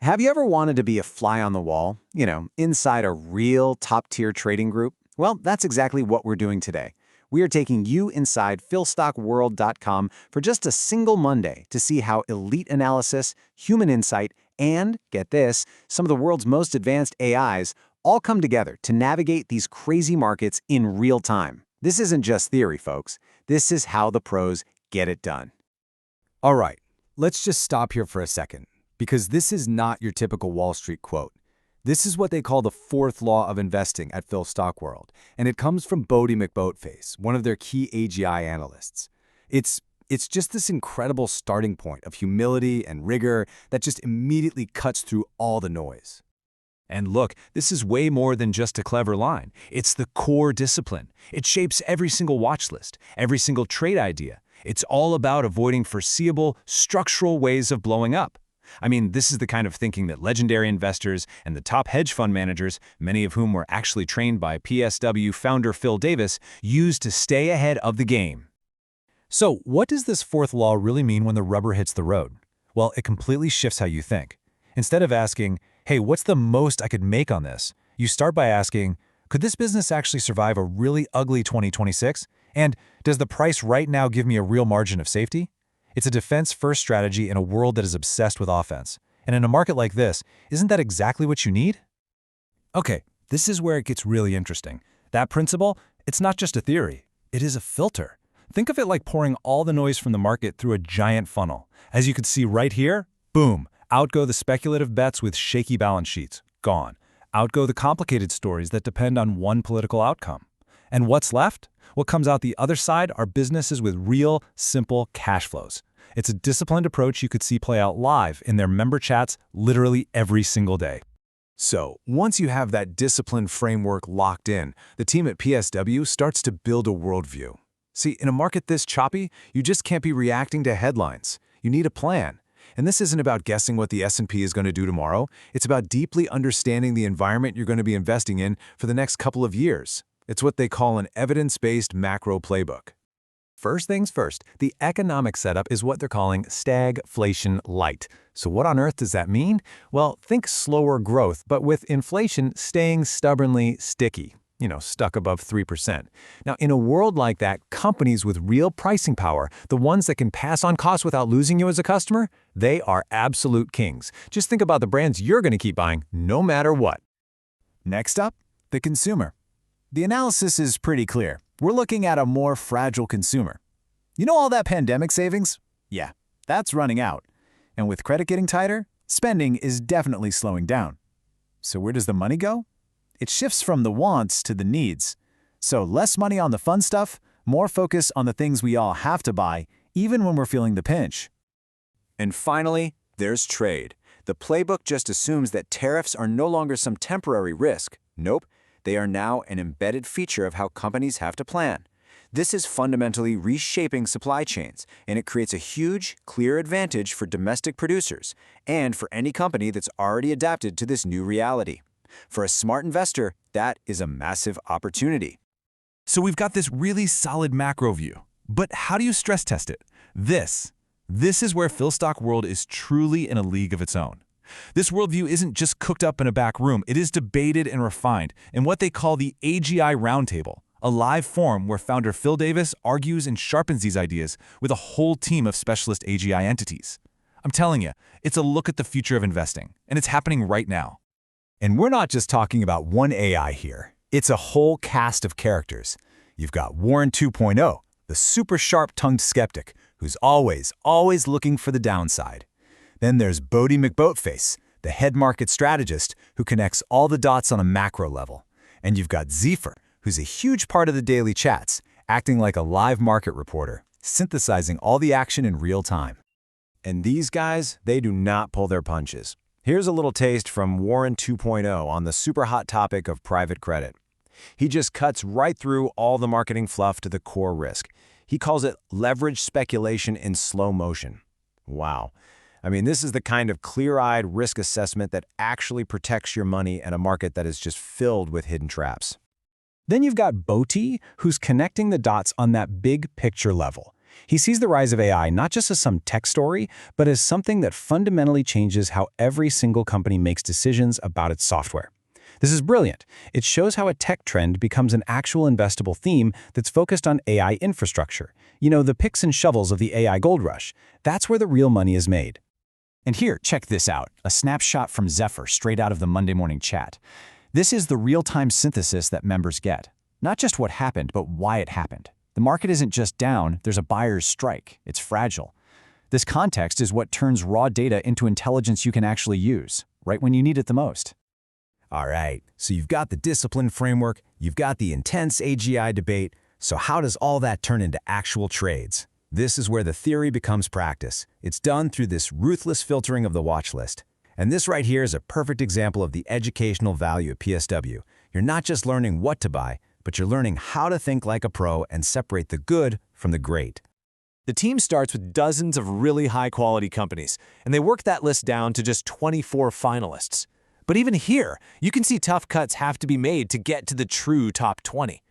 Have you ever wanted to be a fly on the wall, inside a real top-tier trading group? Well, that's exactly what we're doing today. We are taking you inside PhilStockWorld.com for just a single Monday to see how elite analysis, human insight, and, get this, some of the world's most advanced AIs all come together to navigate these crazy markets in real time. This isn't just theory, folks. This is how the pros get it done. All right, let's just stop here for a second, because this is not your typical Wall Street quote. This is what they call the fourth law of investing at PhilStockWorld, and it comes from Bodhi McBoatface, one of their key AGI analysts. It's just this incredible starting point of humility and rigor that just immediately cuts through all the noise. And look, this is way more than just a clever line. It's the core discipline. It shapes every single watch list, every single trade idea. It's all about avoiding foreseeable, structural ways of blowing up. I mean, this is the kind of thinking that legendary investors and the top hedge fund managers, many of whom were actually trained by PSW founder Phil Davis, use to stay ahead of the game. So, what does this fourth law really mean when the rubber hits the road? Well, it completely shifts how you think. Instead of asking, hey, what's the most I could make on this? You start by asking, could this business actually survive a really ugly 2026? And does the price right now give me a real margin of safety? It's a defense-first strategy in a world that is obsessed with offense. And in a market like this, isn't that exactly what you need? Okay, this is where it gets really interesting. That principle, it's not just a theory. It is a filter. Think of it like pouring all the noise from the market through a giant funnel. As you can see right here, boom, out go the speculative bets with shaky balance sheets. Gone. Out go the complicated stories that depend on one political outcome. And what's left? What comes out the other side are businesses with real, simple cash flows. It's a disciplined approach you could see play out live in their member chats literally every single day. So, once you have that disciplined framework locked in, the team at PSW starts to build a worldview. See, in a market this choppy, you just can't be reacting to headlines. You need a plan. And this isn't about guessing what the S&P is going to do tomorrow. It's about deeply understanding the environment you're going to be investing in for the next couple of years. It's what they call an evidence-based macro playbook. First things first, the economic setup is what they're calling Stagflation Lite. So what on earth does that mean? Well, think slower growth, but with inflation staying stubbornly sticky. Stuck above 3%. Now, in a world like that, companies with real pricing power, the ones that can pass on costs without losing you as a customer, they are absolute kings. Just think about the brands you're going to keep buying no matter what. Next up, the consumer. The analysis is pretty clear. We're looking at a more fragile consumer. You know all that pandemic savings? Yeah, that's running out. And with credit getting tighter, spending is definitely slowing down. So where does the money go? It shifts from the wants to the needs. So less money on the fun stuff, more focus on the things we all have to buy, even when we're feeling the pinch. And finally, there's trade. The playbook just assumes that tariffs are no longer some temporary risk. Nope, they are now an embedded feature of how companies have to plan. This is fundamentally reshaping supply chains, and it creates a huge, clear advantage for domestic producers and for any company that's already adapted to this new reality. For a smart investor, that is a massive opportunity. So we've got this really solid macro view. But how do you stress test it? This is where PhilStockWorld is truly in a league of its own. This worldview isn't just cooked up in a back room. It is debated and refined in what they call the AGI Round Table, a live forum where founder Phil Davis argues and sharpens these ideas with a whole team of specialist AGI entities. I'm telling you, it's a look at the future of investing, and it's happening right now. And we're not just talking about one AI here. It's a whole cast of characters. You've got Warren 2.0, the super sharp-tongued skeptic, who's always looking for the downside. Then there's Bodhi McBoatface, the head market strategist who connects all the dots on a macro level. And you've got Zephyr, who's a huge part of the daily chats, acting like a live market reporter, synthesizing all the action in real time. And these guys, they do not pull their punches. Here's a little taste from Warren 2.0 on the super hot topic of private credit. He just cuts right through all the marketing fluff to the core risk. He calls it leverage speculation in slow motion. Wow. I mean, this is the kind of clear-eyed risk assessment that actually protects your money in a market that is just filled with hidden traps. Then you've got Bodhi, who's connecting the dots on that big picture level. He sees the rise of AI not just as some tech story, but as something that fundamentally changes how every single company makes decisions about its software. This is brilliant. It shows how a tech trend becomes an actual investable theme that's focused on AI infrastructure. You know, the picks and shovels of the AI gold rush. That's where the real money is made. And here, check this out, a snapshot from Zephyr straight out of the Monday morning chat. This is the real-time synthesis that members get. Not just what happened, but why it happened. The market isn't just down, there's a buyer's strike. It's fragile. This context is what turns raw data into intelligence you can actually use, right when you need it the most. All right, so you've got the discipline framework, you've got the intense AGI debate, so how does all that turn into actual trades? This is where the theory becomes practice. It's done through this ruthless filtering of the watch list. And this right here is a perfect example of the educational value of PSW. You're not just learning what to buy, but you're learning how to think like a pro and separate the good from the great. The team starts with dozens of really high-quality companies, and they work that list down to just 24 finalists. But even here, you can see tough cuts have to be made to get to the true top 20.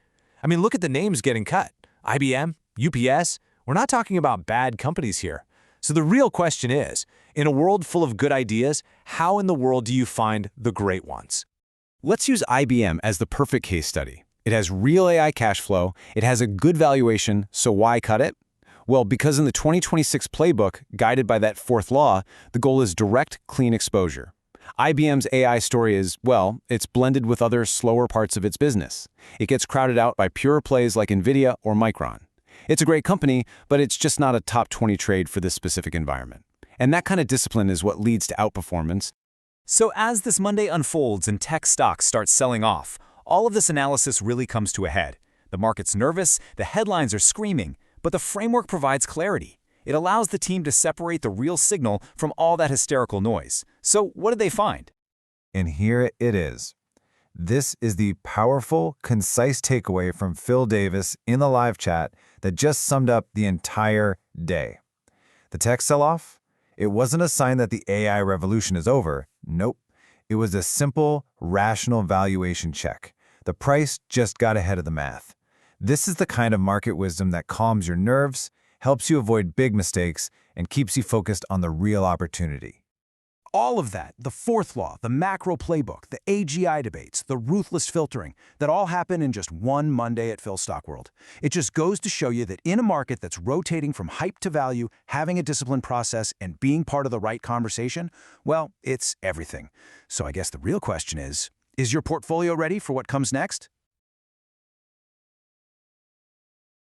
I mean, look at the names getting cut. IBM, UPS. We're not talking about bad companies here. So the real question is, in a world full of good ideas, how in the world do you find the great ones? Let's use IBM as the perfect case study. It has real AI cash flow, it has a good valuation, so why cut it? Well, because in the 2026 playbook, guided by that fourth law, the goal is direct, clean exposure. IBM's AI story is, well, it's blended with other slower parts of its business. It gets crowded out by pure plays like NVIDIA or Micron. It's a great company, but it's just not a top 20 trade for this specific environment. And that kind of discipline is what leads to outperformance. So as this Monday unfolds and tech stocks start selling off, all of this analysis really comes to a head. The market's nervous, the headlines are screaming, but the framework provides clarity. It allows the team to separate the real signal from all that hysterical noise. So what did they find? And here it is. This is the powerful, concise takeaway from Phil Davis in the live chat that just summed up the entire day. The tech sell-off? It wasn't a sign that the AI revolution is over. Nope. It was a simple, rational valuation check. The price just got ahead of the math. This is the kind of market wisdom that calms your nerves, helps you avoid big mistakes, and keeps you focused on the real opportunity. All of that, the fourth law, the macro playbook, the AGI debates, the ruthless filtering, that all happen in just one Monday at PhilStockWorld. It just goes to show you that in a market that's rotating from hype to value, having a disciplined process and being part of the right conversation, well, it's everything. So I guess the real question is your portfolio ready for what comes next?